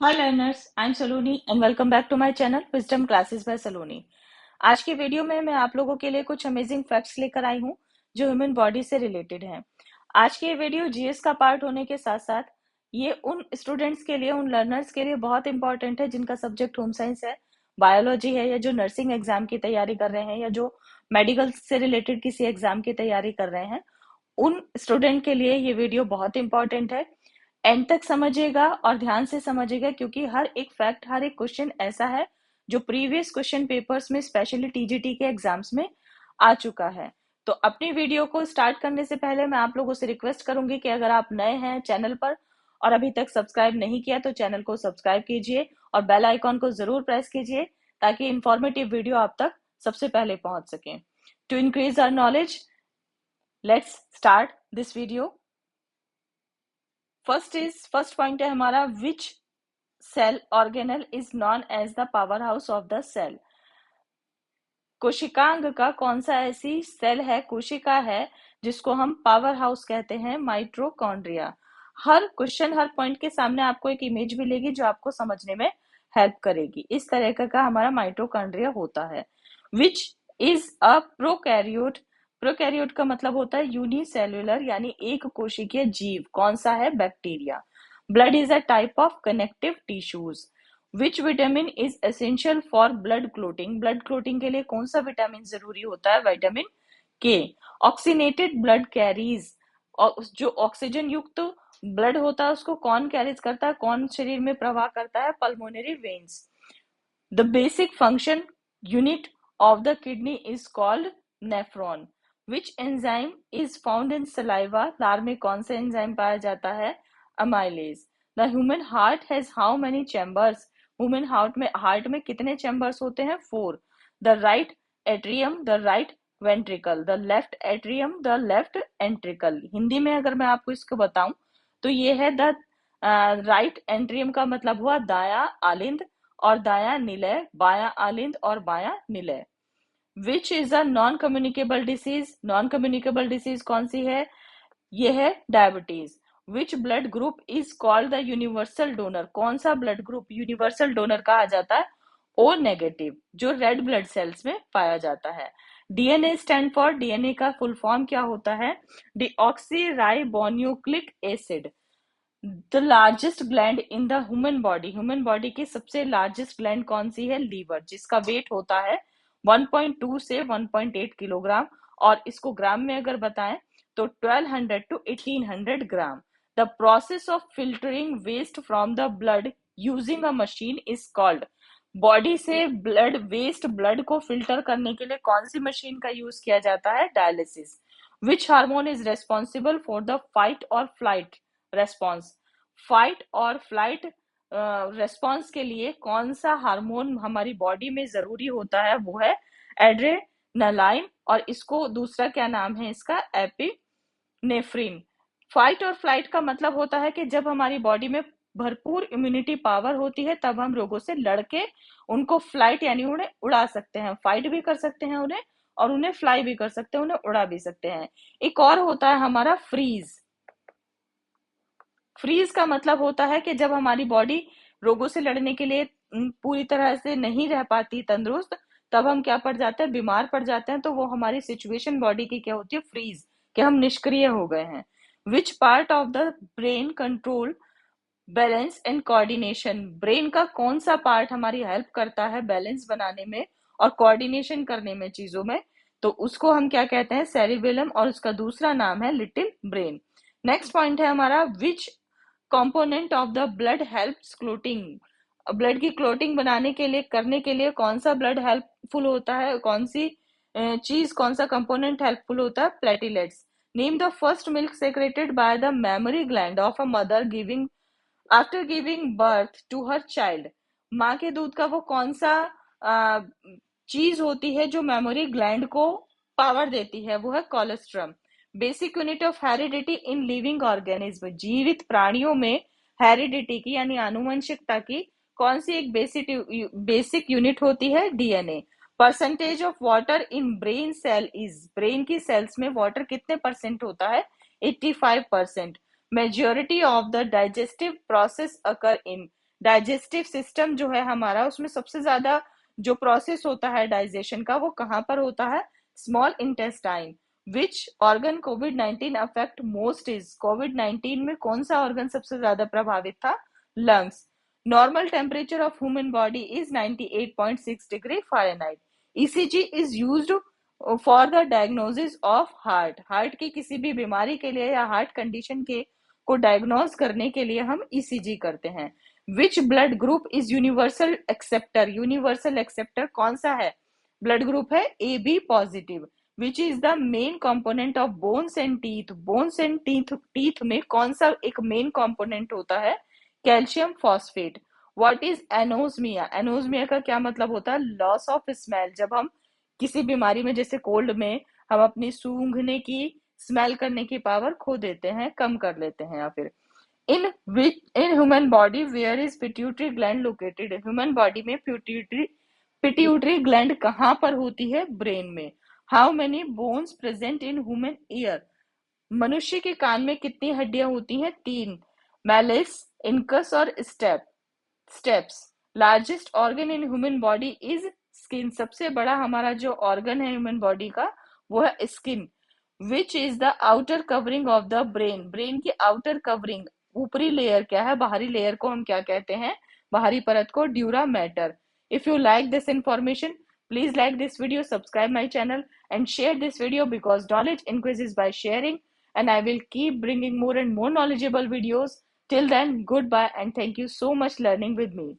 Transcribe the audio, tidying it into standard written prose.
Hi learners, I'm Saloni and welcome back to my channel Wisdom Classes by Saloni। आज की video में मैं आप लोगों के लिए कुछ अमेजिंग फैक्ट्स लेकर आई हूँ जो ह्यूमन बॉडी से रिलेटेड हैं। आज की ये वीडियो जीएस का पार्ट होने के साथ साथ ये उन स्टूडेंट्स के लिए, उन लर्नर्स के लिए बहुत इंपॉर्टेंट है जिनका सब्जेक्ट होम साइंस है, बायोलॉजी है, या जो नर्सिंग एग्जाम की तैयारी कर रहे हैं, या जो मेडिकल से रिलेटेड किसी एग्जाम की तैयारी कर रहे हैं। उन स्टूडेंट के लिए ये वीडियो बहुत इंपॉर्टेंट है। एंड तक समझिएगा और ध्यान से समझिएगा, क्योंकि हर एक फैक्ट, हर एक क्वेश्चन ऐसा है जो प्रीवियस क्वेश्चन पेपर्स में, स्पेशली टीजीटी के एग्जाम्स में आ चुका है। तो अपनी वीडियो को स्टार्ट करने से पहले मैं आप लोगों से रिक्वेस्ट करूंगी कि अगर आप नए हैं चैनल पर और अभी तक सब्सक्राइब नहीं किया तो चैनल को सब्सक्राइब कीजिए और बेल आइकॉन को जरूर प्रेस कीजिए ताकि इंफॉर्मेटिव वीडियो आप तक सबसे पहले पहुंच सके। To increase our knowledge, let's start this video. First point है हमारा, which cell organelle is known as the powerhouse of the cell. कोशिकांग का कौन सा ऐसी सेल है, कोशिका है, जिसको हम पावर हाउस कहते हैं? माइटोकॉन्ड्रिया। हर क्वेश्चन, हर पॉइंट के सामने आपको एक इमेज मिलेगी जो आपको समझने में हेल्प करेगी। इस तरह का हमारा माइटोकॉन्ड्रिया होता है। विच इज अ प्रोकैरियोट। प्रोकैरियोट का मतलब होता है यूनिसेल्युलर, यानी एक कोशिकीय जीव। कौन सा है? Bacteria. Blood is a type of connective tissues. Which vitamin is essential for blood clotting. Blood clotting के लिए कौन सा विटामिन जरूरी होता है? विटामिन के। Oxygenated blood carries. और जो ऑक्सीजन युक्त ब्लड होता है उसको कौन कैरीज करता है, कौन शरीर में प्रवाह करता है? Pulmonary veins. The basic function unit of the kidney is called nephron. Which enzyme is found in saliva. लार में कौन सा एंजाइम पाया जाता है? Amylase. The human heart has how many chambers. Human heart में कितने चैम्बर्स होते हैं? 4। The right atrium, the right ventricle, the left atrium, the left ventricle. Hindi में अगर मैं आपको इसको बताऊं तो ये है द राइट एंट्रियम का मतलब हुआ दाया आलिंद, और दाया निलय, बाया आलिंद और बाया निलय। Which is a non communicable disease. Non communicable disease कौन सी है? ये है diabetes. Which blood group is called the universal donor. कौन सा ब्लड ग्रुप यूनिवर्सल डोनर कहा जाता है? ओ नेगेटिव, जो रेड ब्लड सेल्स में पाया जाता है। डीएनए स्टैंड फॉर, डीएनए का फुल फॉर्म क्या होता है? Deoxyribonucleic acid. The largest gland in the human body. Human body की सबसे लार्जेस्ट ग्लैंड कौन सी है? लीवर, जिसका वेट होता है 1.2 से 1.8 किलोग्राम, और इसको ग्राम में अगर बताएं तो 1200 टू 1800 ग्राम। The process of filtering waste from the blood using a machine is called. Body से ब्लड वेस्ट, ब्लड को फिल्टर करने के लिए कौन सी मशीन का यूज किया जाता है? Dialysis. Which hormone is responsible for the fight और फ्लाइट रेस्पॉन्स। फाइट और फ्लाइट रेस्पॉन्स के लिए कौन सा हार्मोन हमारी बॉडी में जरूरी होता है? वो है एड्रेनालाइन, और इसको दूसरा क्या नाम है इसका? एपिनेफ्रिन। फाइट और फ्लाइट का मतलब होता है कि जब हमारी बॉडी में भरपूर इम्यूनिटी पावर होती है तब हम रोगों से लड़के उनको फ्लाइट यानी उन्हें उड़ा सकते हैं। फाइट भी कर सकते हैं उन्हें, और उन्हें फ्लाई भी कर सकते हैं, उन्हें उड़ा भी सकते हैं। एक और होता है हमारा फ्रीज। फ्रीज का मतलब होता है कि जब हमारी बॉडी रोगों से लड़ने के लिए पूरी तरह से नहीं रह पाती तंदुरुस्त, तब हम क्या पड़ जाते हैं? बीमार पड़ जाते हैं। तो वो हमारी सिचुएशन बॉडी की क्या होती है? फ्रीज, कि हम निष्क्रिय हो गए हैं। Which part of the brain control balance and coordination. Brain का कौन सा पार्ट हमारी हेल्प करता है बैलेंस बनाने में और कोऑर्डिनेशन करने में चीजों में? तो उसको हम क्या कहते हैं? सेरिबेलम, और उसका दूसरा नाम है लिटिल ब्रेन। नेक्स्ट पॉइंट है हमारा, विच component of the blood helps clotting. Blood की क्लोटिंग बनाने के लिए, करने के लिए कौन सा ब्लड हेल्पफुल होता है? कौन सी चीज, कौन सा कंपोनेंट हेल्पफुल होता है? Platelets. Name the first milk secreted by the mammary gland of a mother giving after giving birth to her child. माँ के दूध का वो कौन सा आ, चीज होती है जो मेमोरी ग्लैंड को पावर देती है? वो है colostrum. Basic unit of heredity in living organism. जीवित प्राणियों में हेरिडिटी की यानी आनुवंशिकता की कौन सी एक बेसिक यूनिट होती है? DNA. Percentage of water in brain cell is. Brain की सेल्स में वाटर कितने परसेंट होता है? 85%। Majority of the digestive process occur in। Digestive system जो है हमारा, उसमें सबसे ज्यादा जो प्रोसेस होता है डाइजेशन का, वो कहाँ पर होता है? Small intestine. Which organ Covid 19 affect most is, Covid 19 में कौन सा ऑर्गन सबसे ज्यादा प्रभावित था? Lungs. Normal temperature of human body is 98.6 degree Fahrenheit. ECG is used for the diagnosis of heart, heart की किसी भी बीमारी के लिए या हार्ट कंडीशन के को डायग्नोज करने के लिए हम ईसीजी करते हैं। Which blood group is universal acceptor, universal acceptor कौन सा है? ब्लड ग्रुप है A B positive. Which is the main component of bones and teeth, bones and teeth में कौन सा एक मेन कंपोनेंट होता है? Calcium phosphate. What is anosmia, anosmia का क्या मतलब होता है? Loss of smell. जब हम किसी बीमारी में, जैसे कोल्ड में, हम अपनी सूंघने की, स्मेल करने की पावर खो देते हैं, कम कर लेते हैं। या फिर in human body where is pituitary gland located, human body में पिट्यूटरी ग्लैंड कहाँ पर होती है? ब्रेन में। How many bones present in human ear, मनुष्य के कान में कितनी हड्डियां होती हैं? 3। मैलिस, इनकस और stapes. Largest organ in human body is skin, सबसे बड़ा हमारा जो ऑर्गन है ह्यूमन बॉडी का, वो है skin. Which is the outer covering of the brain, brain की आउटर कवरिंग, ऊपरी लेयर क्या है? बाहरी लेयर को हम क्या कहते हैं? बाहरी परत को dura mater. If you like this information, please like this video, subscribe my channel and share this video, because knowledge increases by sharing, and I will keep bringing more and more knowledgeable videos. Till then, goodbye and thank you so much learning with me.